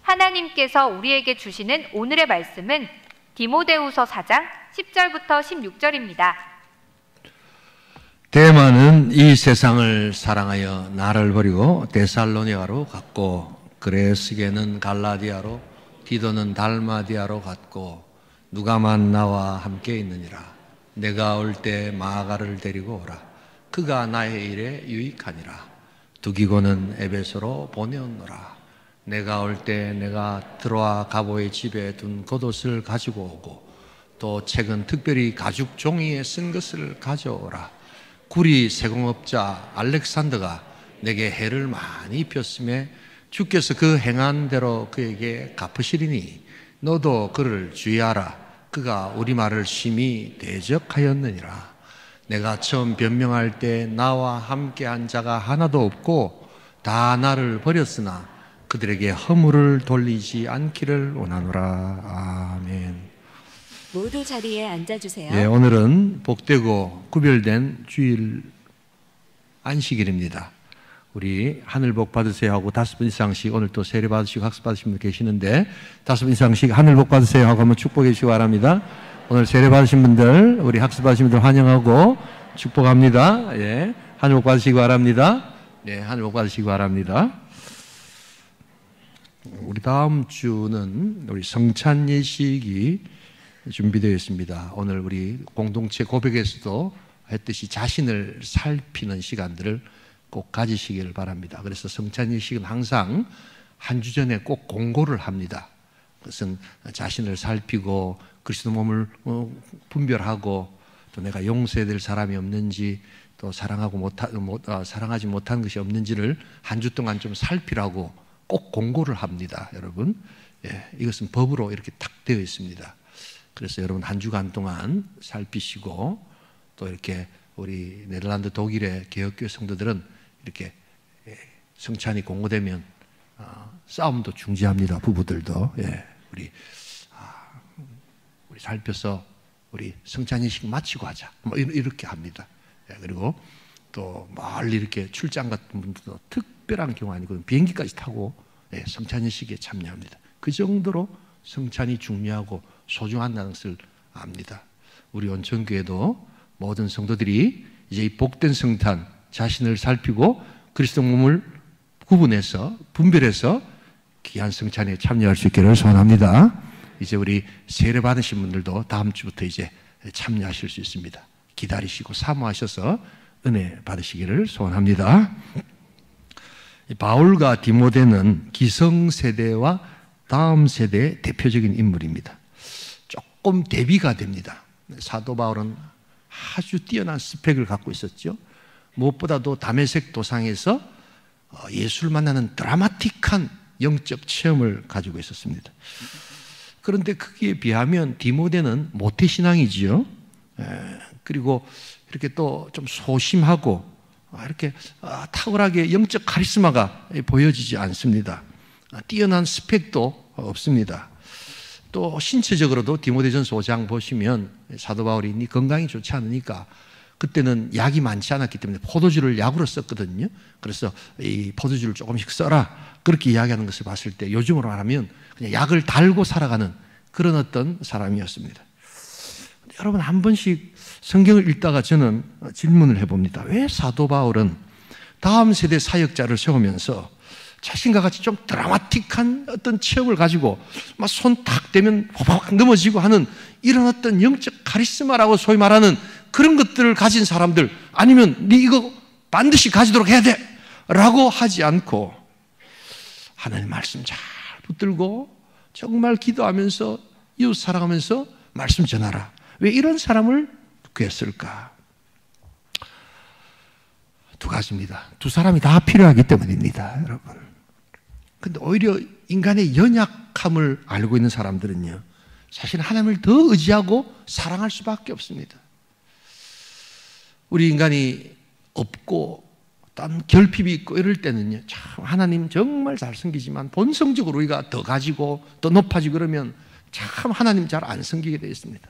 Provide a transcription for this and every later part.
하나님께서 우리에게 주시는 오늘의 말씀은 디모데후서 4장 10절부터 16절입니다. 데마는 이 세상을 사랑하여 나를 버리고 데살로니가로 갔고, 그레스게는 갈라디아로, 디도는 달마디아로 갔고, 누가만 나와 함께 있느니라. 내가 올 때 마가를 데리고 오라. 그가 나의 일에 유익하니라. 두기고는 에베소로 보내었노라. 내가 올 때 내가 드로아 가보의 집에 둔 겉옷을 가지고 오고, 또 책은 특별히 가죽 종이에 쓴 것을 가져오라. 구리 세공업자 알렉산더가 내게 해를 많이 입혔음에 주께서 그 행한 대로 그에게 갚으시리니 너도 그를 주의하라. 그가 우리 말을 심히 대적하였느니라. 내가 처음 변명할 때 나와 함께한 자가 하나도 없고 다 나를 버렸으나 그들에게 허물을 돌리지 않기를 원하노라. 아멘. 모두 자리에 앉아주세요. 예, 오늘은 복되고 구별된 주일 안식일입니다. 우리 하늘 복 받으세요 하고 5분 이상씩, 오늘 또 세례 받으시고 학습 받으신 분 계시는데 5분 이상씩 하늘 복 받으세요 하고 한번 축복해 주시기 바랍니다. 오늘 세례 받으신 분들, 우리 학습 받으신 분들 환영하고 축복합니다. 예, 하늘 복 받으시기 바랍니다. 예, 하늘 복 받으시기 바랍니다. 우리 다음 주는 우리 성찬 예식이 준비되어 있습니다. 오늘 우리 공동체 고백에서도 했듯이 자신을 살피는 시간들을 꼭 가지시길 바랍니다. 그래서 성찬 예식은 항상 한 주 전에 꼭 공고를 합니다. 그것은 자신을 살피고 그리스도 몸을 분별하고, 또 내가 용서해야 될 사람이 없는지, 또 사랑하지 못한 것이 없는지를 한 주 동안 좀 살피라고 꼭 공고를 합니다. 여러분, 예, 이것은 법으로 이렇게 딱 되어 있습니다. 그래서 여러분 한 주간 동안 살피시고, 또 이렇게 우리 네덜란드 독일의 개혁교회 성도들은 이렇게 성찬이 공고되면 싸움도 중지합니다. 부부들도. 예, 우리 살펴서 우리 성찬이식 마치고 하자, 뭐 이렇게 합니다. 예, 그리고 또 멀리 이렇게 출장 같은 분들도 특별한 경우 아니고 비행기까지 타고 성찬이식에 참여합니다. 그 정도로 성찬이 중요하고 소중한 것을 압니다. 우리 온천교회도 모든 성도들이 이제 이 복된 성탄, 자신을 살피고 그리스도 몸을 구분해서 분별해서 귀한 성찬에 참여할 수 있기를 소원합니다. 이제 우리 세례 받으신 분들도 다음 주부터 이제 참여하실 수 있습니다. 기다리시고 사모하셔서 은혜 받으시기를 소원합니다. 바울과 디모데는 기성세대와 다음 세대의 대표적인 인물입니다. 조금 대비가 됩니다. 사도 바울은 아주 뛰어난 스펙을 갖고 있었죠. 무엇보다도 다메섹 도상에서 예수를 만나는 드라마틱한 영적 체험을 가지고 있었습니다. 그런데 거기에 비하면 디모데는 모태신앙이지요. 그리고 이렇게 또 좀 소심하고 이렇게 탁월하게 영적 카리스마가 보여지지 않습니다. 뛰어난 스펙도 없습니다. 또 신체적으로도 디모데전서 5장 보시면 사도 바울이 네 건강이 좋지 않으니까, 그때는 약이 많지 않았기 때문에 포도주를 약으로 썼거든요. 그래서 이 포도주를 조금씩 써라, 그렇게 이야기하는 것을 봤을 때 요즘으로 말하면 그냥 약을 달고 살아가는 그런 어떤 사람이었습니다. 여러분, 한 번씩 성경을 읽다가 저는 질문을 해봅니다. 왜 사도 바울은 다음 세대 사역자를 세우면서 자신과 같이 좀 드라마틱한 어떤 체험을 가지고 막 손 탁 대면 호박 넘어지고 하는 이런 어떤 영적 카리스마라고 소위 말하는 그런 것들을 가진 사람들, 아니면 네 이거 반드시 가지도록 해야 돼 라고 하지 않고 하나님 말씀 잘 붙들고 정말 기도하면서 이웃 사랑하면서 말씀 전하라, 왜 이런 사람을 구했을까? 두 가지입니다. 두 사람이 다 필요하기 때문입니다, 여러분. 근데 오히려 인간의 연약함을 알고 있는 사람들은요, 사실 하나님을 더 의지하고 사랑할 수밖에 없습니다. 우리 인간이 없고 딴 결핍이 있고 이럴 때는요, 참 하나님 정말 잘 섬기지만 본성적으로 우리가 더 가지고 더 높아지고 그러면 참 하나님 잘 안 섬기게 되어 있습니다.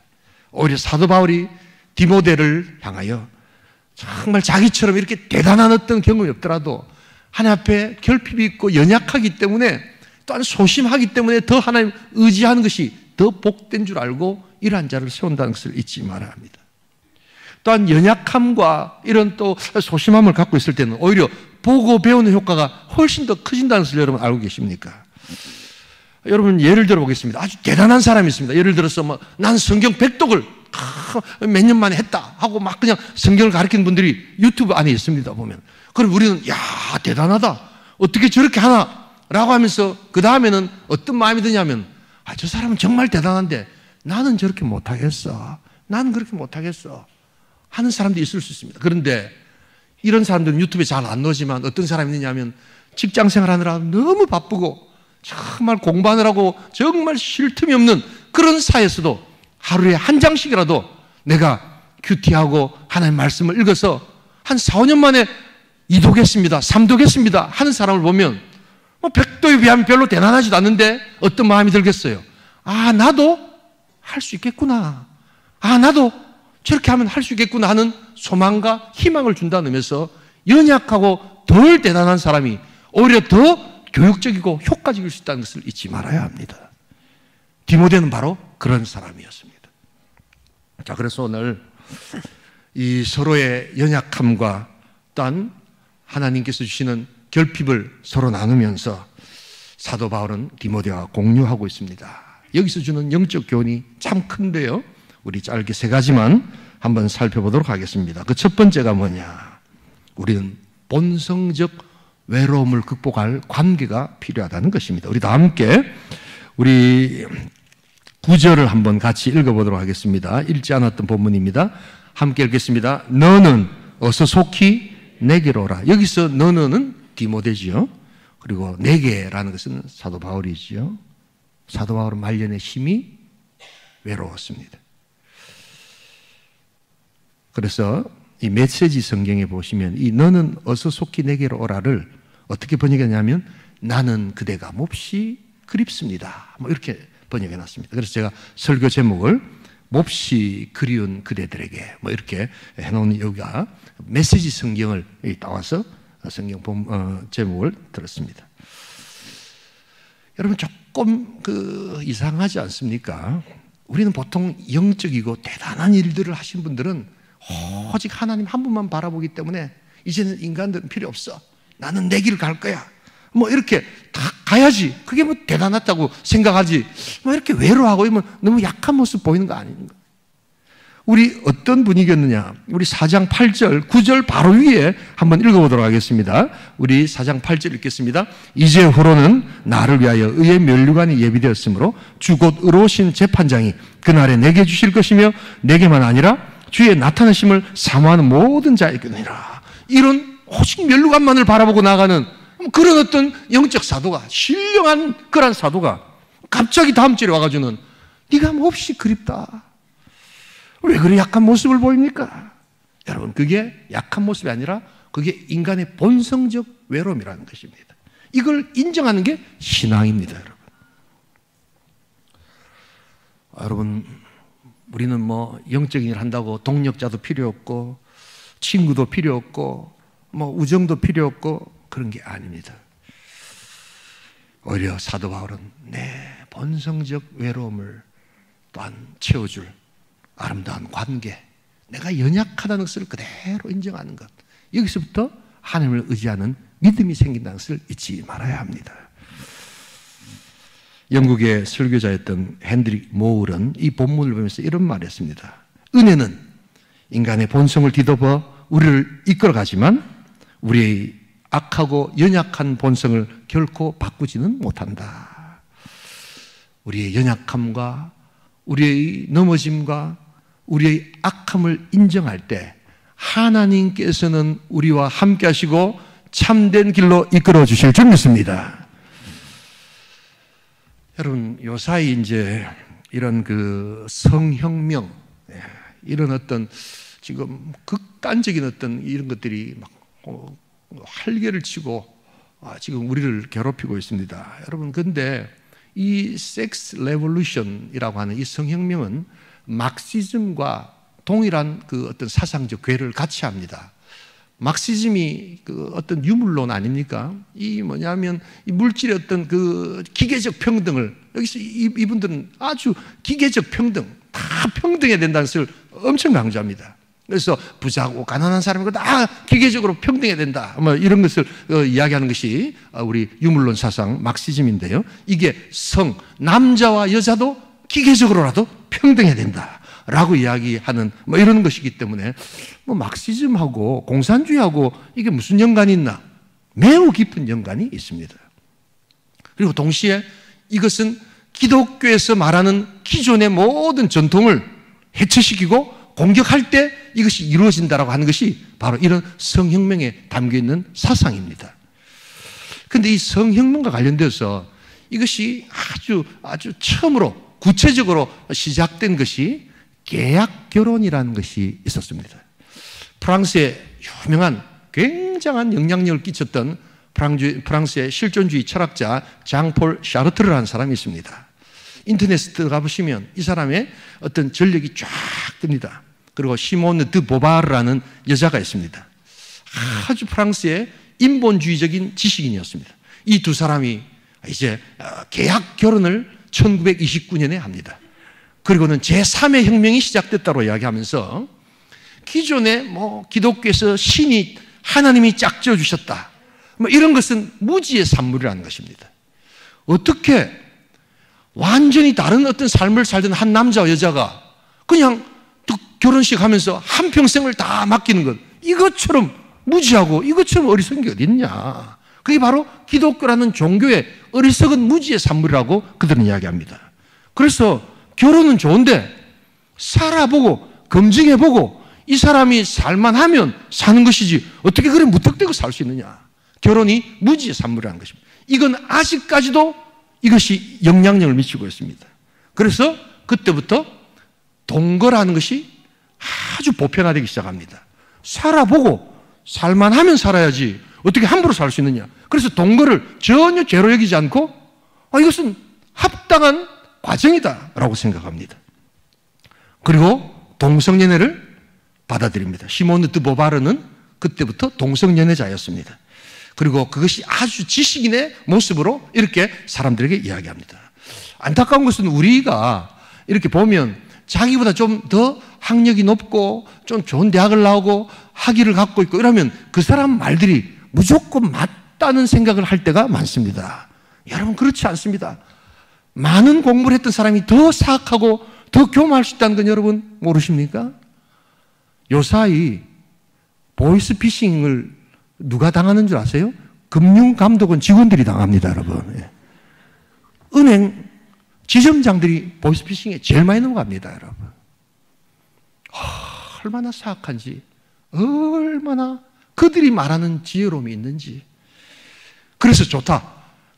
오히려 사도 바울이 디모데를 향하여 정말 자기처럼 이렇게 대단한 어떤 경험이 없더라도 하나님 앞에 결핍이 있고 연약하기 때문에 또한 소심하기 때문에 더 하나님 의지하는 것이 더 복된 줄 알고 이러한 자를 세운다는 것을 잊지 말아야 합니다. 또한 연약함과 이런 또 소심함을 갖고 있을 때는 오히려 보고 배우는 효과가 훨씬 더 커진다는 것을 여러분 알고 계십니까? 여러분 예를 들어 보겠습니다. 아주 대단한 사람이 있습니다. 예를 들어서 난 성경 100독을 몇 년 만에 했다 하고 막 그냥 성경을 가르치는 분들이 유튜브 안에 있습니다. 보면 그럼 우리는 야 대단하다 어떻게 저렇게 하나 라고 하면서 그 다음에는 어떤 마음이 드냐면 저 사람은 정말 대단한데 나는 저렇게 못하겠어, 나는 그렇게 못하겠어 하는 사람도 있을 수 있습니다. 그런데 이런 사람들은 유튜브에 잘 안 나오지만 어떤 사람이 있느냐면 직장생활 하느라 너무 바쁘고 정말 공부하느라고 정말 쉴 틈이 없는 그런 사이에서도 하루에 한 장씩이라도 내가 큐티하고 하나님 말씀을 읽어서 한 4, 5년 만에 2독했습니다, 3독했습니다 하는 사람을 보면 100도에 비하면 별로 대단하지도 않는데 어떤 마음이 들겠어요? 나도 할 수 있겠구나, 나도 저렇게 하면 할 수 있겠구나 하는 소망과 희망을 준다는 의미에서 연약하고 덜 대단한 사람이 오히려 더 교육적이고 효과적일 수 있다는 것을 잊지 말아야 합니다. 디모데는 바로 그런 사람이었습니다. 자, 그래서 오늘 이 서로의 연약함과 또한 하나님께서 주시는 결핍을 서로 나누면서 사도 바울은 디모데와 공유하고 있습니다. 여기서 주는 영적 교훈이 참 큰데요. 우리 짧게 3가지만 한번 살펴보도록 하겠습니다. 그 첫 번째가 뭐냐? 우리는 본성적 외로움을 극복할 관계가 필요하다는 것입니다. 우리 다 함께 우리 9절을 한번 같이 읽어보도록 하겠습니다. 읽지 않았던 본문입니다. 함께 읽겠습니다. 너는 어서 속히 내게로 오라. 여기서 너는 디모데지요. 그리고 내게라는 것은 사도 바울이지요. 사도 바울은 말년에 심히 외로웠습니다. 그래서 이 메시지 성경에 보시면 이 너는 어서 속히 내게로 오라를 어떻게 번역했냐면 나는 그대가 몹시 그립습니다. 이렇게 번역해 놨습니다. 그래서 제가 설교 제목을 몹시 그리운 그대들에게 이렇게 해놓은 여기가 메시지 성경을 따와서 성경 제목을 들었습니다. 여러분 조금 이상하지 않습니까? 우리는 보통 영적이고 대단한 일들을 하신 분들은 오직 하나님 한 분만 바라보기 때문에 이제는 인간들은 필요 없어, 나는 내 길 갈 거야 이렇게 다 가야지, 그게 대단하다고 생각하지 이렇게 외로워하고 너무 약한 모습 보이는 거 아닌가? 우리 어떤 분위기였느냐? 우리 4장 8절 9절 바로 위에 한번 읽어보도록 하겠습니다. 우리 4장 8절 읽겠습니다. 이제 후로는 나를 위하여 의의 면류관이 예비되었으므로 주 곧 의로우신 재판장이 그날에 내게 주실 것이며 내게만 아니라 주의 나타나심을 사모하는 모든 자에게니라. 이런 오직 면류관만을 바라보고 나가는 그런 어떤 영적 사도가, 신령한 그런 사도가 갑자기 다음 절에 와가지고는 네가 몹시 그립다. 왜 그래 약한 모습을 보입니까? 여러분 그게 약한 모습이 아니라 그게 인간의 본성적 외로움이라는 것입니다. 이걸 인정하는 게 신앙입니다. 여러분 우리는 영적인 일 한다고 동력자도 필요 없고 친구도 필요 없고 우정도 필요 없고 그런 게 아닙니다. 오히려 사도 바울은 내 본성적 외로움을 또한 채워줄 아름다운 관계, 내가 연약하다는 것을 그대로 인정하는 것, 여기서부터 하나님을 의지하는 믿음이 생긴다는 것을 잊지 말아야 합니다. 영국의 설교자였던 헨드릭 모울은 이 본문을 보면서 이런 말을 했습니다. 은혜는 인간의 본성을 뒤덮어 우리를 이끌어가지만 우리의 악하고 연약한 본성을 결코 바꾸지는 못한다. 우리의 연약함과 우리의 넘어짐과 우리의 악함을 인정할 때 하나님께서는 우리와 함께 하시고 참된 길로 이끌어 주실 줄 믿습니다. 여러분 요사이 이제 이런 성혁명, 이런 어떤 지금 극단적인 어떤 이런 것들이 막 활개를 치고 지금 우리를 괴롭히고 있습니다. 여러분 근데 이 섹스 레볼루션이라고 하는 이 성혁명은 마크시즘과 동일한 어떤 사상적 궤를 같이 합니다. 막시즘이 그 어떤 유물론 아닙니까? 이 뭐냐면 이 물질의 어떤 그 기계적 평등을 여기서 이분들은 아주 기계적 평등, 다 평등해야 된다는 것을 엄청 강조합니다. 그래서 부자고 가난한 사람이고 다 기계적으로 평등해야 된다. 뭐 이런 것을 이야기하는 것이 우리 유물론 사상 막시즘인데요. 이게 남자와 여자도 기계적으로라도 평등해야 된다. 라고 이야기하는 뭐 이런 것이기 때문에 뭐 막시즘하고 공산주의하고 이게 무슨 연관이 있나? 매우 깊은 연관이 있습니다. 그리고 동시에 이것은 기독교에서 말하는 기존의 모든 전통을 해체시키고 공격할 때 이것이 이루어진다라고 하는 것이 바로 이런 성혁명에 담겨 있는 사상입니다. 그런데 이 성혁명과 관련돼서 이것이 아주 처음으로 구체적으로 시작된 것이 계약 결혼이라는 것이 있었습니다. 프랑스의 유명한 굉장한 영향력을 끼쳤던 프랑스의 실존주의 철학자 장폴 샤르트르라는 사람이 있습니다. 인터넷에 들어가 보시면 이 사람의 어떤 전력이 쫙 뜹니다. 그리고 시몬 드 보바르라는 여자가 있습니다. 아주 프랑스의 인본주의적인 지식인이었습니다. 이 두 사람이 이제 계약 결혼을 1929년에 합니다. 그리고는 제3의 혁명이 시작됐다고 이야기하면서 기존에 뭐 기독교에서 신이 하나님이 짝지어 주셨다. 뭐 이런 것은 무지의 산물이라는 것입니다. 어떻게 완전히 다른 어떤 삶을 살던 한 남자와 여자가 그냥 결혼식 하면서 한평생을 다 맡기는 것, 이것처럼 무지하고 이것처럼 어리석은 게 어디 있냐. 그게 바로 기독교라는 종교의 어리석은 무지의 산물이라고 그들은 이야기합니다. 그래서 결혼은 좋은데 살아보고 검증해보고 이 사람이 살만하면 사는 것이지 어떻게 그래 무턱대고 살 수 있느냐. 결혼이 무지의 산물이라는 것입니다. 이건 아직까지도 이것이 영향력을 미치고 있습니다. 그래서 그때부터 동거라는 것이 아주 보편화되기 시작합니다. 살아보고 살만하면 살아야지 어떻게 함부로 살 수 있느냐. 그래서 동거를 전혀 죄로 여기지 않고 이것은 합당한 과정이다라고 생각합니다. 그리고 동성연애를 받아들입니다. 시몬 드 보바르는 그때부터 동성연애자였습니다. 그리고 그것이 아주 지식인의 모습으로 이렇게 사람들에게 이야기합니다. 안타까운 것은 우리가 이렇게 보면 자기보다 좀 더 학력이 높고 좀 좋은 대학을 나오고 학위를 갖고 있고 이러면 그 사람 말들이 무조건 맞다는 생각을 할 때가 많습니다. 여러분 그렇지 않습니다. 많은 공부를 했던 사람이 더 사악하고 더 교만할 수 있다는 건 여러분 모르십니까? 요사이 보이스피싱을 누가 당하는 줄 아세요? 금융감독원 직원들이 당합니다, 여러분. 은행 지점장들이 보이스피싱에 제일 많이 넘어갑니다, 여러분. 얼마나 사악한지, 얼마나 그들이 말하는 지혜로움이 있는지. 그래서 좋다.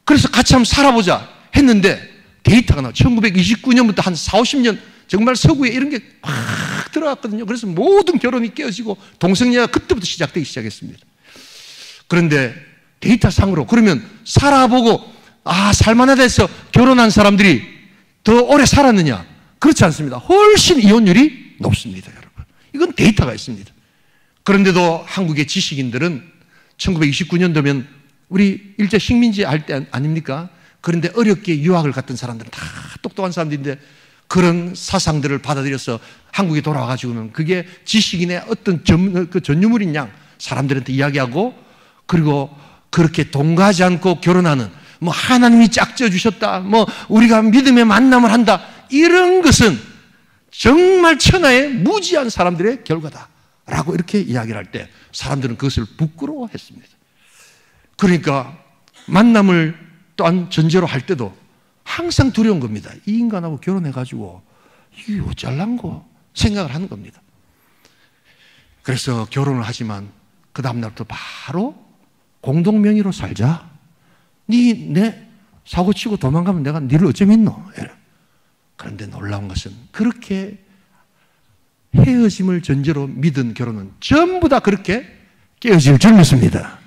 그래서 같이 한번 살아보자 했는데 데이터가 나와. 1929년부터 한 4, 50년 정말 서구에 이런 게 확 들어갔거든요. 그래서 모든 결혼이 깨어지고 동성애가 그때부터 시작되기 시작했습니다. 그런데 데이터상으로 그러면 살아보고 살만하다 해서 결혼한 사람들이 더 오래 살았느냐? 그렇지 않습니다. 훨씬 이혼율이 높습니다, 여러분. 이건 데이터가 있습니다. 그런데도 한국의 지식인들은 1929년도면 우리 일제 식민지 할 때 아닙니까? 그런데 어렵게 유학을 갔던 사람들은 다 똑똑한 사람들인데 그런 사상들을 받아들여서 한국에 돌아와가지고는 그게 지식인의 어떤 전유물인 양 사람들한테 이야기하고 그리고 그렇게 동거하지 않고 결혼하는 뭐 하나님이 짝지어 주셨다, 뭐 우리가 믿음의 만남을 한다, 이런 것은 정말 천하의 무지한 사람들의 결과다라고 이렇게 이야기를 할 때 사람들은 그것을 부끄러워했습니다. 그러니까 만남을 또한 전제로 할 때도 항상 두려운 겁니다. 이 인간하고 결혼해가지고 이게 어쩔란 거 생각을 하는 겁니다. 그래서 결혼을 하지만 그 다음날부터 바로 공동명의로 살자. 내 사고치고 도망가면 내가 니를 어쩌겠노? 그런데 놀라운 것은 그렇게 헤어짐을 전제로 믿은 결혼은 전부 다 그렇게 깨어질 줄 믿습니다.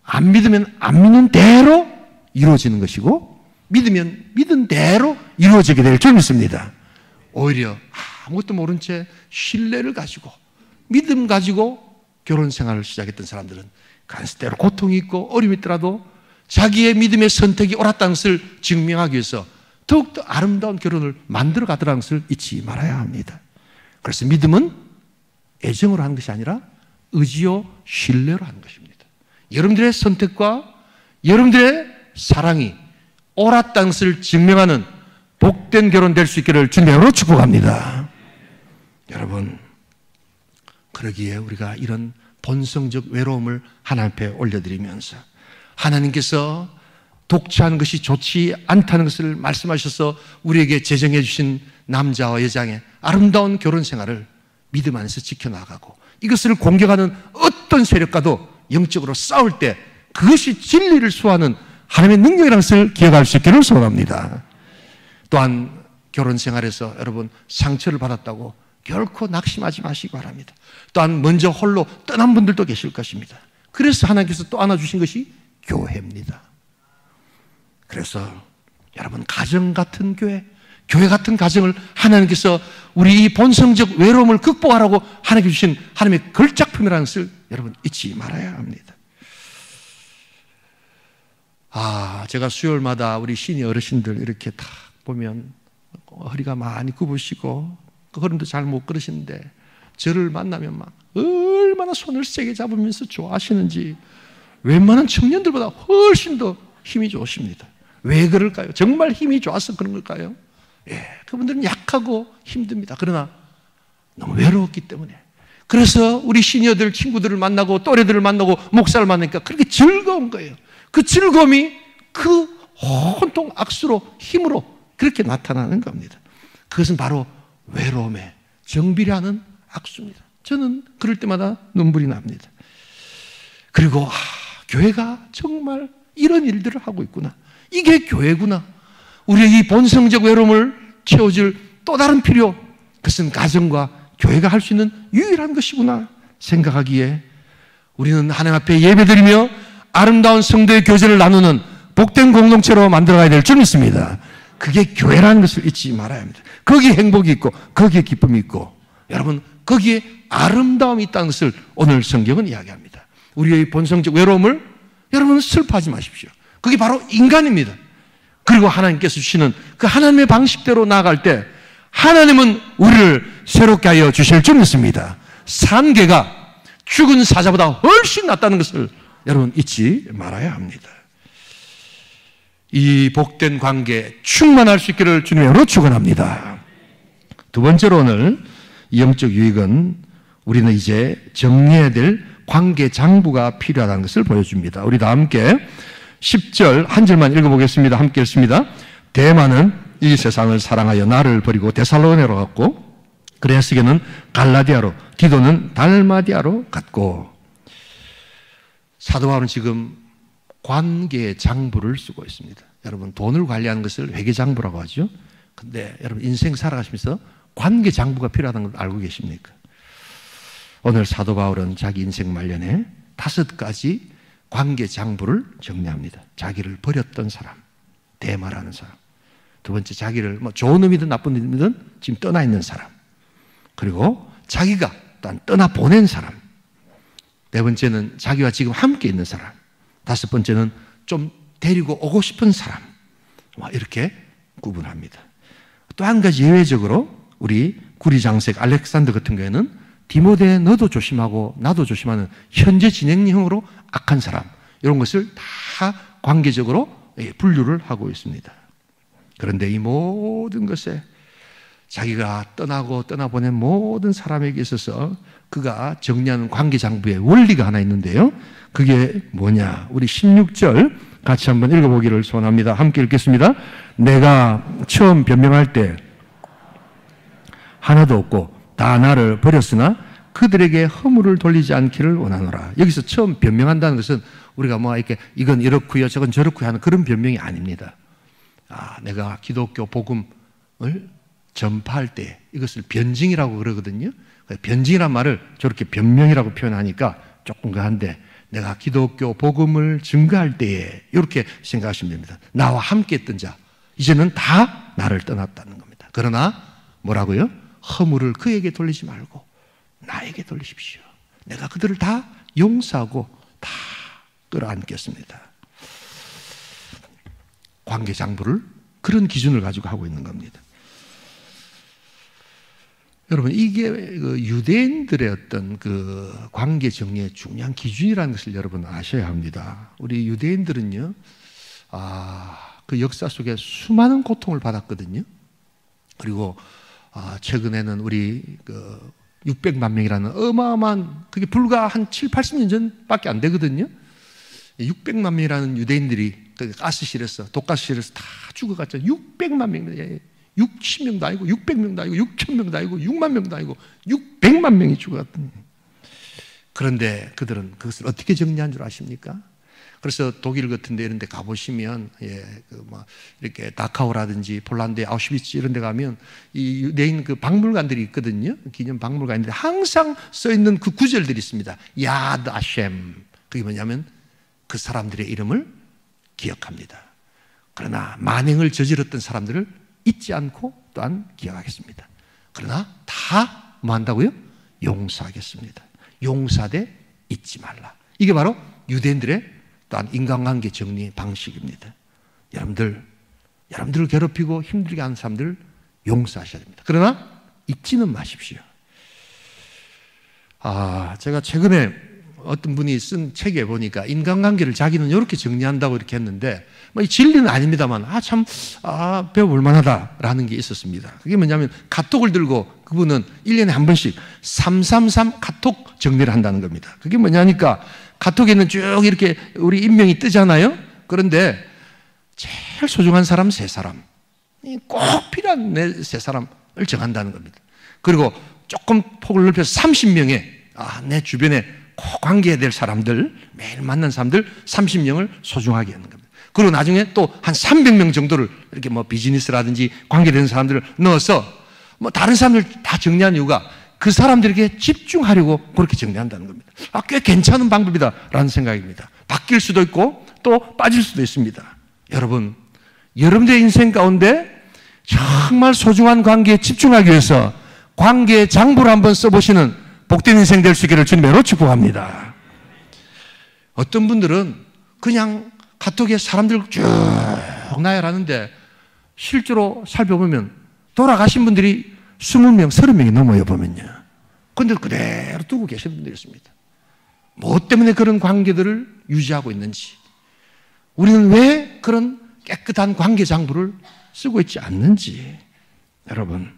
안 믿으면 안 믿는 대로 이루어지는 것이고 믿으면 믿은 대로 이루어지게 될 줄 믿습니다. 오히려 아무것도 모른 채 신뢰를 가지고 믿음 가지고 결혼 생활을 시작했던 사람들은 간스대로 고통이 있고 어려움이 있더라도 자기의 믿음의 선택이 옳았다는 것을 증명하기 위해서 더욱더 아름다운 결혼을 만들어 가더라는 것을 잊지 말아야 합니다. 그래서 믿음은 애정으로 하는 것이 아니라 의지요 신뢰로 하는 것입니다. 여러분들의 선택과 여러분들의 사랑이 옳았다는 것을 증명하는 복된 결혼 될 수 있기를 주님으로 축복합니다. 여러분, 그러기에 우리가 이런 본성적 외로움을 하나님 앞에 올려드리면서 하나님께서 독취하는 것이 좋지 않다는 것을 말씀하셔서 우리에게 제정해 주신 남자와 여자의 아름다운 결혼 생활을 믿음 안에서 지켜나가고 이것을 공격하는 어떤 세력과도 영적으로 싸울 때 그것이 진리를 수호하는 하나님의 능력이라는 것을 기억할 수 있기를 소원합니다. 또한 결혼 생활에서 여러분 상처를 받았다고 결코 낙심하지 마시기 바랍니다. 또한 먼저 홀로 떠난 분들도 계실 것입니다. 그래서 하나님께서 또 안아주신 것이 교회입니다. 그래서 여러분 가정 같은 교회, 교회 같은 가정을 하나님께서 우리 이 본성적 외로움을 극복하라고 하나님께 주신 하나님의 걸작품이라는 것을 여러분 잊지 말아야 합니다. 제가 수요일마다 우리 시니어 어르신들 이렇게 딱 보면 허리가 많이 굽으시고 걸음도 잘 못 걸으시는데 저를 만나면 막 얼마나 손을 세게 잡으면서 좋아하시는지 웬만한 청년들보다 훨씬 더 힘이 좋으십니다. 왜 그럴까요? 정말 힘이 좋아서 그런 걸까요? 그분들은 약하고 힘듭니다. 그러나 너무 외로웠기 때문에. 그래서 우리 시니어들 친구들을 만나고 또래들을 만나고 목사를 만나니까 그렇게 즐거운 거예요. 그 즐거움이 그 온통 악수로 힘으로 그렇게 나타나는 겁니다. 그것은 바로 외로움에 정비례하는 악수입니다. 저는 그럴 때마다 눈물이 납니다. 그리고 교회가 정말 이런 일들을 하고 있구나. 이게 교회구나. 우리의 이 본성적 외로움을 채워줄 또 다른 필요, 그것은 가정과 교회가 할 수 있는 유일한 것이구나 생각하기에 우리는 하나님 앞에 예배드리며 아름다운 성도의 교제를 나누는 복된 공동체로 만들어가야 될 줄 믿습니다. 그게 교회라는 것을 잊지 말아야 합니다. 거기에 행복이 있고 거기에 기쁨이 있고 여러분 거기에 아름다움이 있다는 것을 오늘 성경은 이야기합니다. 우리의 본성적 외로움을 여러분 슬퍼하지 마십시오. 그게 바로 인간입니다. 그리고 하나님께서 주시는 그 하나님의 방식대로 나아갈 때 하나님은 우리를 새롭게 하여 주실 줄 믿습니다. 산개가 죽은 사자보다 훨씬 낫다는 것을 여러분 잊지 말아야 합니다. 이 복된 관계에 충만할 수 있기를 주님으로 축원합니다. 두 번째로 오늘 영적 유익은 우리는 이제 정리해야 될 관계 장부가 필요하다는 것을 보여줍니다. 우리 다 함께 10절 한 절만 읽어보겠습니다. 함께 읽습니다. 대만은 이 세상을 사랑하여 나를 버리고 데살로니가로 갔고 그레스게는 갈라디아로, 디도는 달마디아로 갔고. 사도 바울은 지금 관계 장부를 쓰고 있습니다. 여러분 돈을 관리하는 것을 회계 장부라고 하죠. 근데 여러분 인생 살아가시면서 관계 장부가 필요하다는 걸 알고 계십니까? 오늘 사도 바울은 자기 인생 말년에 5가지 관계 장부를 정리합니다. 자기를 버렸던 사람, 대마라는 사람. 두 번째, 자기를 좋은 의미든 나쁜 의미든 지금 떠나 있는 사람. 그리고 자기가 또한 떠나 보낸 사람. 네 번째는 자기와 지금 함께 있는 사람. 다섯 번째는 좀 데리고 오고 싶은 사람. 이렇게 구분합니다. 또 한 가지 예외적으로 우리 구리장색 알렉산더 같은 경우에는 디모데 너도 조심하고 나도 조심하는 현재 진행형으로 악한 사람, 이런 것을 다 관계적으로 분류를 하고 있습니다. 그런데 이 모든 것에 자기가 떠나고 떠나보낸 모든 사람에게 있어서 그가 정리하는 관계장부의 원리가 하나 있는데요. 그게 뭐냐? 우리 16절 같이 한번 읽어보기를 소원합니다. 함께 읽겠습니다. 내가 처음 변명할 때 하나도 없고 다 나를 버렸으나 그들에게 허물을 돌리지 않기를 원하노라. 여기서 처음 변명한다는 것은 우리가 이렇게 이건 이렇고요 저건 저렇고요 하는 그런 변명이 아닙니다. 내가 기독교 복음을 전파할 때 이것을 변증이라고 그러거든요. 변증이란 말을 저렇게 변명이라고 표현하니까 조금 그한데, 내가 기독교 복음을 증거할 때에 이렇게 생각하시면 됩니다. 나와 함께 했던 자 이제는 다 나를 떠났다는 겁니다. 그러나 뭐라고요? 허물을 그에게 돌리지 말고 나에게 돌리십시오. 내가 그들을 다 용서하고 다 끌어안겠습니다. 관계장부를 그런 기준을 가지고 하고 있는 겁니다. 여러분, 이게 유대인들의 어떤 그 관계 정리의 중요한 기준이라는 것을 여러분 아셔야 합니다. 우리 유대인들은요, 그 역사 속에 수많은 고통을 받았거든요. 그리고 최근에는 우리 그 600만 명이라는 어마어마한, 그게 불과 한 7, 80년 전밖에 안 되거든요. 600만 명이라는 유대인들이 가스실에서, 독가스실에서 다 죽어갔잖아요. 600만 명, 60명도 아니고 600명도 아니고 6,000명도 아니고 6만 명도 아니고 600만 명이 죽어갔던. 그런데 그들은 그것을 어떻게 정리한 줄 아십니까? 그래서 독일 같은 데 이런 데 가보시면, 이렇게 다카오라든지 폴란드의 아우슈비츠 이런 데 가면 이 유대인 그 박물관들이 있거든요. 기념 박물관인데 항상 써 있는 그 구절들이 있습니다. 야드 아셴. 그게 뭐냐면 그 사람들의 이름을 기억합니다. 그러나 만행을 저질렀던 사람들을 잊지 않고 또한 기억하겠습니다. 그러나 다 뭐 한다고요? 용서하겠습니다. 용서하되 잊지 말라. 이게 바로 유대인들의 또한 인간관계 정리 방식입니다. 여러분들을 괴롭히고 힘들게 하는 사람들을 용서하셔야 됩니다. 그러나 잊지는 마십시오. 제가 최근에 어떤 분이 쓴 책에 보니까 인간관계를 자기는 이렇게 정리한다고 이렇게 했는데, 이 진리는 아닙니다만, 배워볼 만하다라는 게 있었습니다. 그게 뭐냐면, 카톡을 들고 그분은 1년에 한 번씩 333 카톡 정리를 한다는 겁니다. 그게 뭐냐니까, 카톡에는 쭉 이렇게 우리 인명이 뜨잖아요? 그런데 제일 소중한 사람 3사람, 꼭 필요한 내 3사람을 정한다는 겁니다. 그리고 조금 폭을 넓혀서 30명의 내 주변에 꼭 관계해야 될 사람들, 매일 만난 사람들 30명을 소중하게 하는 겁니다. 그리고 나중에 또 한 300명 정도를 이렇게 비즈니스라든지 관계되는 사람들을 넣어서 다른 사람들 다 정리한 이유가 그 사람들에게 집중하려고 그렇게 정리한다는 겁니다. 꽤 괜찮은 방법이다라는 생각입니다. 바뀔 수도 있고 또 빠질 수도 있습니다. 여러분, 여러분들의 인생 가운데 정말 소중한 관계에 집중하기 위해서 관계의 장부를 한번 써보시는 복된 인생 될 수 있기를 주님으로 축복합니다. 어떤 분들은 그냥 카톡에 사람들 쭉 나열하는데 실제로 살펴보면 돌아가신 분들이 20명, 30명이 넘어요, 보면요. 그런데 그대로 두고 계신 분들이 있습니다. 뭐 때문에 그런 관계들을 유지하고 있는지, 우리는 왜 그런 깨끗한 관계 장부를 쓰고 있지 않는지. 여러분,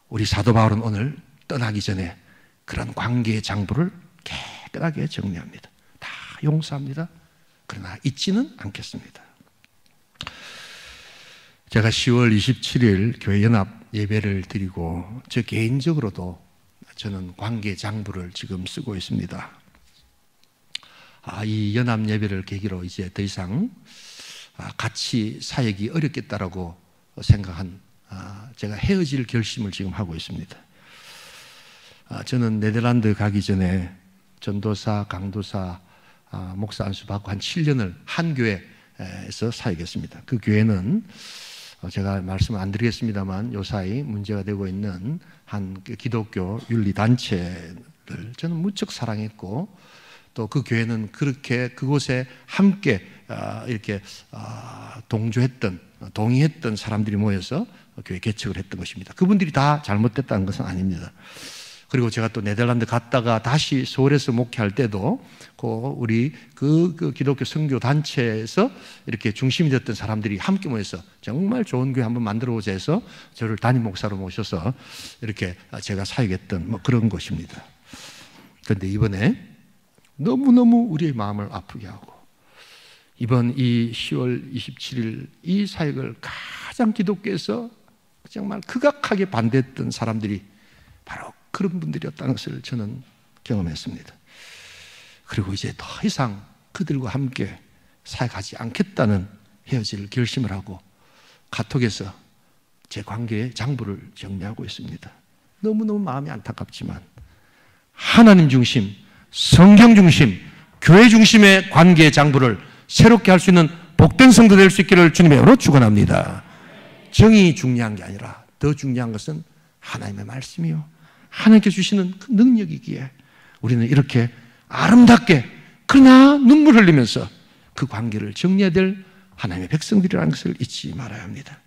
우리 사도 바울은 오늘 떠나기 전에 그런 관계의 장부를 깨끗하게 정리합니다. 다 용서합니다. 그러나 잊지는 않겠습니다. 제가 10월 27일 교회 연합 예배를 드리고 저 개인적으로도 저는 관계 장부를 지금 쓰고 있습니다. 이 연합 예배를 계기로 이제 더 이상 같이 사역이 어렵겠다라고 생각한 제가 헤어질 결심을 지금 하고 있습니다. 저는 네덜란드 가기 전에 전도사, 강도사, 목사 안수 받고 한 7년을 한 교회에서 사역했습니다. 그 교회는 제가 말씀을 안 드리겠습니다만 요사이 문제가 되고 있는 한 기독교 윤리단체를 저는 무척 사랑했고, 또 그 교회는 그렇게 그곳에 함께 이렇게 동의했던 사람들이 모여서 교회 개척을 했던 것입니다. 그분들이 다 잘못됐다는 것은 아닙니다. 그리고 제가 또 네덜란드 갔다가 다시 서울에서 목회할 때도 우리 그 기독교 선교 단체에서 이렇게 중심이 됐던 사람들이 함께 모여서 정말 좋은 교회 한번 만들어보자 해서 저를 담임 목사로 모셔서 이렇게 제가 사역했던 그런 것입니다. 그런데 이번에 너무너무 우리의 마음을 아프게 하고, 이번 이 10월 27일 이 사역을 가장 기독교에서 정말 극악하게 반대했던 사람들이 바로 그런 분들이었다는 것을 저는 경험했습니다. 그리고 이제 더 이상 그들과 함께 사역하지 않겠다는 헤어질 결심을 하고 카톡에서 제 관계의 장부를 정리하고 있습니다. 너무너무 마음이 안타깝지만 하나님 중심, 성경 중심, 교회 중심의 관계의 장부를 새롭게 할 수 있는 복된 성도 될 수 있기를 주님의 이름으로 축원합니다. 정이 중요한 게 아니라 더 중요한 것은 하나님의 말씀이요, 하나님께 주시는 그 능력이기에 우리는 이렇게 아름답게 그러나 눈물 흘리면서 그 관계를 정리해야 될 하나님의 백성들이라는 것을 잊지 말아야 합니다.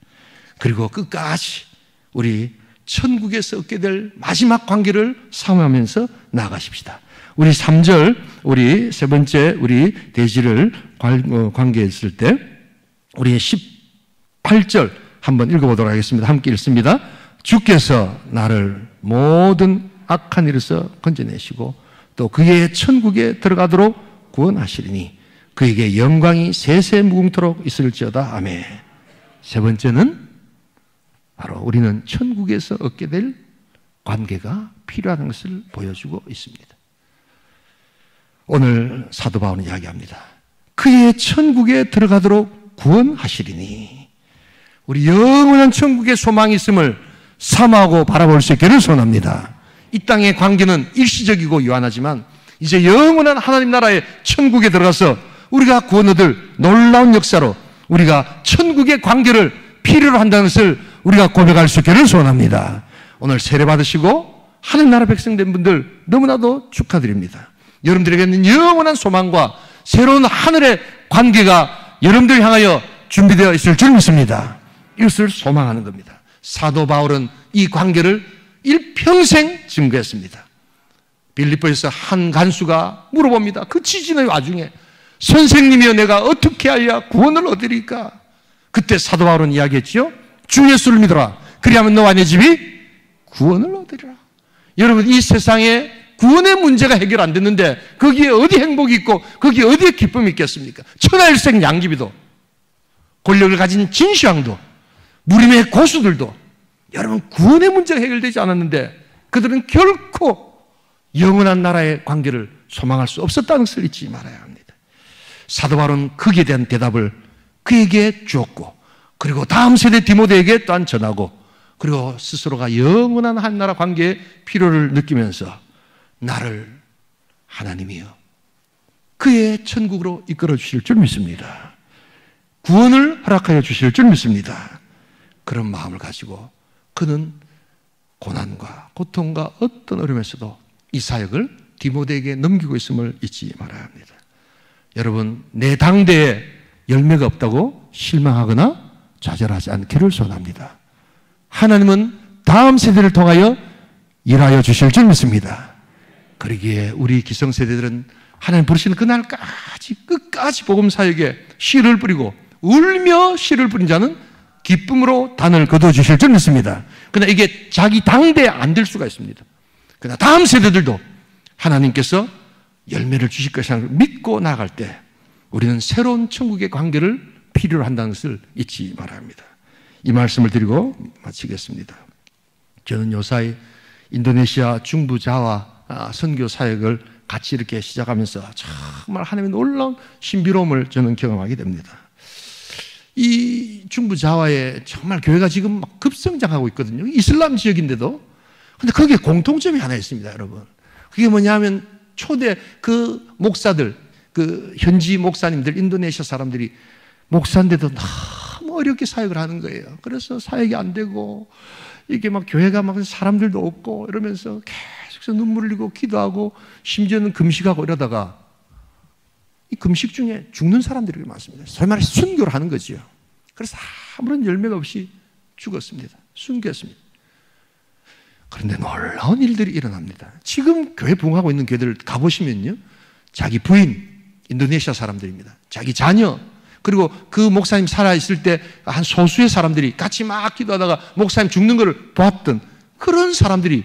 그리고 끝까지 우리 천국에서 얻게 될 마지막 관계를 사모하면서 나아가십시다. 우리 3절, 우리 세 번째 우리 대지를 관계했을 때 우리 18절 한번 읽어보도록 하겠습니다. 함께 읽습니다. 주께서 나를 모든 악한 일에서 건져내시고 또 그의 천국에 들어가도록 구원하시리니 그에게 영광이 세세 무궁토록 있을지어다. 아멘. 세 번째는 바로 우리는 천국에서 얻게 될 관계가 필요한 것을 보여주고 있습니다. 오늘 사도 바울은 이야기합니다. 그의 천국에 들어가도록 구원하시리니 우리 영원한 천국의 소망이 있음을 사모하고 바라볼 수 있기를 소원합니다. 이 땅의 관계는 일시적이고 유한하지만 이제 영원한 하나님 나라의 천국에 들어가서 우리가 구원 얻을 놀라운 역사로 우리가 천국의 관계를 필요로 한다는 것을 우리가 고백할 수 있기를 소원합니다. 오늘 세례 받으시고 하나님 나라 백성 된 분들 너무나도 축하드립니다. 여러분들에게는 영원한 소망과 새로운 하늘의 관계가 여러분들 향하여 준비되어 있을 줄 믿습니다. 이것을 소망하는 겁니다. 사도 바울은 이 관계를 일평생 증거했습니다. 빌립보에서 한 간수가 물어봅니다. 그 지진의 와중에 선생님이여 내가 어떻게 하여야 구원을 얻으리까? 그때 사도 바울은 이야기했죠. 주 예수를 믿어라. 그리하면 너와 네 집이 구원을 얻으리라. 여러분 이 세상에 구원의 문제가 해결 안 됐는데 거기에 어디 행복이 있고 거기에 어디에 기쁨이 있겠습니까? 천하일생 양귀비도 권력을 가진 진시황도 무림의 고수들도 여러분 구원의 문제가 해결되지 않았는데 그들은 결코 영원한 나라의 관계를 소망할 수 없었다는 것을 잊지 말아야 합니다. 사도 바울은 거기에 대한 대답을 그에게 주었고 그리고 다음 세대 디모데에게 또한 전하고 그리고 스스로가 영원한 한 나라 관계의 필요를 느끼면서 나를 하나님이여 그의 천국으로 이끌어 주실 줄 믿습니다. 구원을 허락하여 주실 줄 믿습니다. 그런 마음을 가지고 그는 고난과 고통과 어떤 어려움에서도 이 사역을 디모데에게 넘기고 있음을 잊지 말아야 합니다. 여러분 내 당대에 열매가 없다고 실망하거나 좌절하지 않기를 소원합니다. 하나님은 다음 세대를 통하여 일하여 주실 줄 믿습니다. 그러기에 우리 기성세대들은 하나님 부르시는 그날까지 끝까지 복음 사역에 씨를 뿌리고 울며 씨를 뿌린 자는 기쁨으로 단을 거둬주실 줄 믿습니다. 그러나 이게 자기 당대에 안 될 수가 있습니다. 그러나 다음 세대들도 하나님께서 열매를 주실 것이라는 걸 믿고 나아갈 때 우리는 새로운 천국의 관계를 필요로 한다는 것을 잊지 말아야 합니다. 이 말씀을 드리고 마치겠습니다. 저는 요사이 인도네시아 중부자와 선교 사역을 같이 이렇게 시작하면서 정말 하나님의 놀라운 신비로움을 저는 경험하게 됩니다. 이 중부자와에 정말 교회가 지금 막 급성장하고 있거든요. 이슬람 지역인데도. 근데 거기에 공통점이 하나 있습니다, 여러분. 그게 뭐냐면 초대 그 목사들, 그 현지 목사님들, 인도네시아 사람들이 목사인데도 너무 어렵게 사역을 하는 거예요. 그래서 사역이 안 되고 이게 막 교회가 막 사람들도 없고 이러면서 계속해서 눈물 흘리고 기도하고 심지어는 금식하고 이러다가 이 금식 중에 죽는 사람들이 많습니다. 소위 말해 순교를 하는 거죠. 그래서 아무런 열매가 없이 죽었습니다. 순교했습니다. 그런데 놀라운 일들이 일어납니다. 지금 교회 부흥하고 있는 교회들 가보시면요. 자기 부인, 인도네시아 사람들입니다. 자기 자녀, 그리고 그 목사님 살아있을 때 한 소수의 사람들이 같이 막 기도하다가 목사님 죽는 것을 보았던 그런 사람들이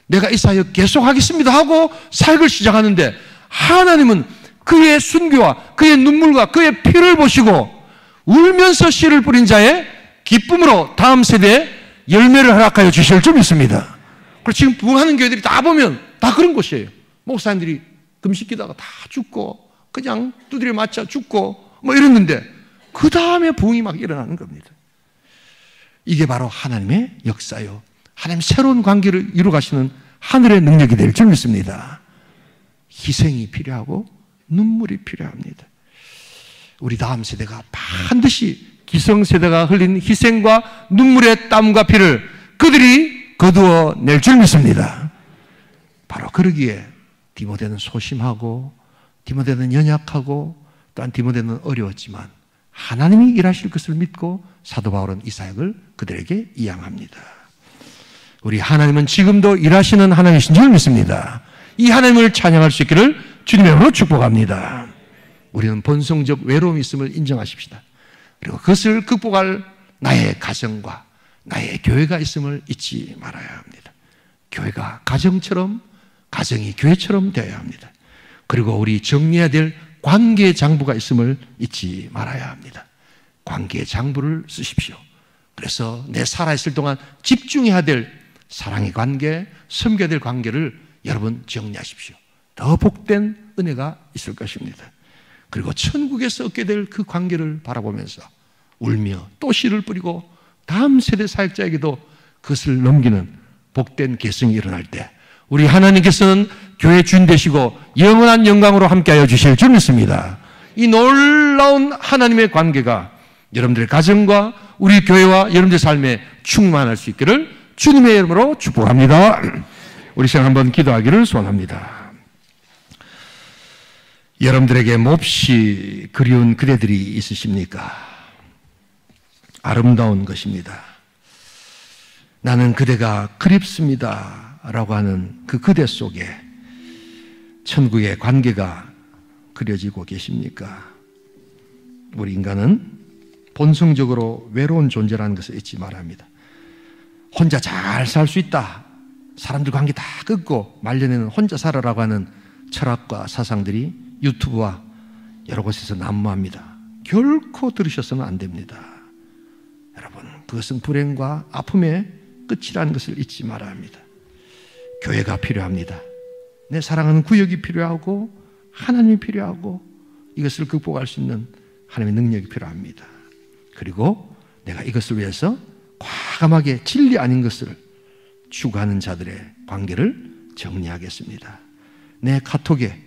내가 이 사역 계속하겠습니다 하고 사역을 시작하는데 하나님은 그의 순교와 그의 눈물과 그의 피를 보시고 울면서 씨를 뿌린 자의 기쁨으로 다음 세대에 열매를 허락하여 주실 줄 믿습니다. 그리고 지금 부흥하는 교회들이 다 보면 다 그런 곳이에요. 목사님들이 금식기다가 다 죽고 그냥 두드려 맞자 죽고 뭐 이랬는데 그 다음에 부흥이 막 일어나는 겁니다. 이게 바로 하나님의 역사요. 하나님 새로운 관계를 이루가시는 하늘의 능력이 될 줄 믿습니다. 희생이 필요하고 눈물이 필요합니다. 우리 다음 세대가 반드시 기성세대가 흘린 희생과 눈물의 땀과 피를 그들이 거두어 낼 줄 믿습니다. 바로 그러기에 디모데는 소심하고 디모데는 연약하고 또한 디모데는 어려웠지만 하나님이 일하실 것을 믿고 사도 바울은 이 사역을 그들에게 이양합니다. 우리 하나님은 지금도 일하시는 하나님이신 줄 믿습니다. 이 하나님을 찬양할 수 있기를 주님의 이름으로 축복합니다. 우리는 본성적 외로움이 있음을 인정하십시다. 그리고 그것을 극복할 나의 가정과 나의 교회가 있음을 잊지 말아야 합니다. 교회가 가정처럼, 가정이 교회처럼 되어야 합니다. 그리고 우리 정리해야 될 관계 장부가 있음을 잊지 말아야 합니다. 관계 장부를 쓰십시오. 그래서 내 살아있을 동안 집중해야 될 사랑의 관계, 섬겨야 될 관계를 여러분 정리하십시오. 더 복된 은혜가 있을 것입니다. 그리고 천국에서 얻게 될 그 관계를 바라보면서 울며 또 씨를 뿌리고 다음 세대 사역자에게도 그것을 넘기는 복된 계승이 일어날 때 우리 하나님께서는 교회 주인 되시고 영원한 영광으로 함께하여 주실 줄 믿습니다. 이 놀라운 하나님의 관계가 여러분들의 가정과 우리 교회와 여러분들의 삶에 충만할 수 있기를 주님의 이름으로 축복합니다. 우리 시간 한번 기도하기를 소원합니다. 여러분들에게 몹시 그리운 그대들이 있으십니까? 아름다운 것입니다. 나는 그대가 그립습니다 라고 하는 그 그대 속에 천국의 관계가 그려지고 계십니까? 우리 인간은 본성적으로 외로운 존재라는 것을 잊지 말아야 합니다. 혼자 잘 살 수 있다, 사람들 관계 다 끊고 말년에는 혼자 살아라고 하는 철학과 사상들이 유튜브와 여러 곳에서 난무합니다. 결코 들으셔서는 안 됩니다. 여러분, 그것은 불행과 아픔의 끝이라는 것을 잊지 말아야 합니다. 교회가 필요합니다. 내 사랑하는 구역이 필요하고 하나님이 필요하고 이것을 극복할 수 있는 하나님의 능력이 필요합니다. 그리고 내가 이것을 위해서 과감하게 진리 아닌 것을 추구하는 자들의 관계를 정리하겠습니다. 내 카톡에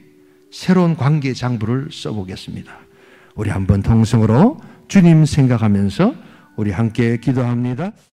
새로운 관계 장부를 써보겠습니다. 우리 한번 통성으로 주님 생각하면서 우리 함께 기도합니다.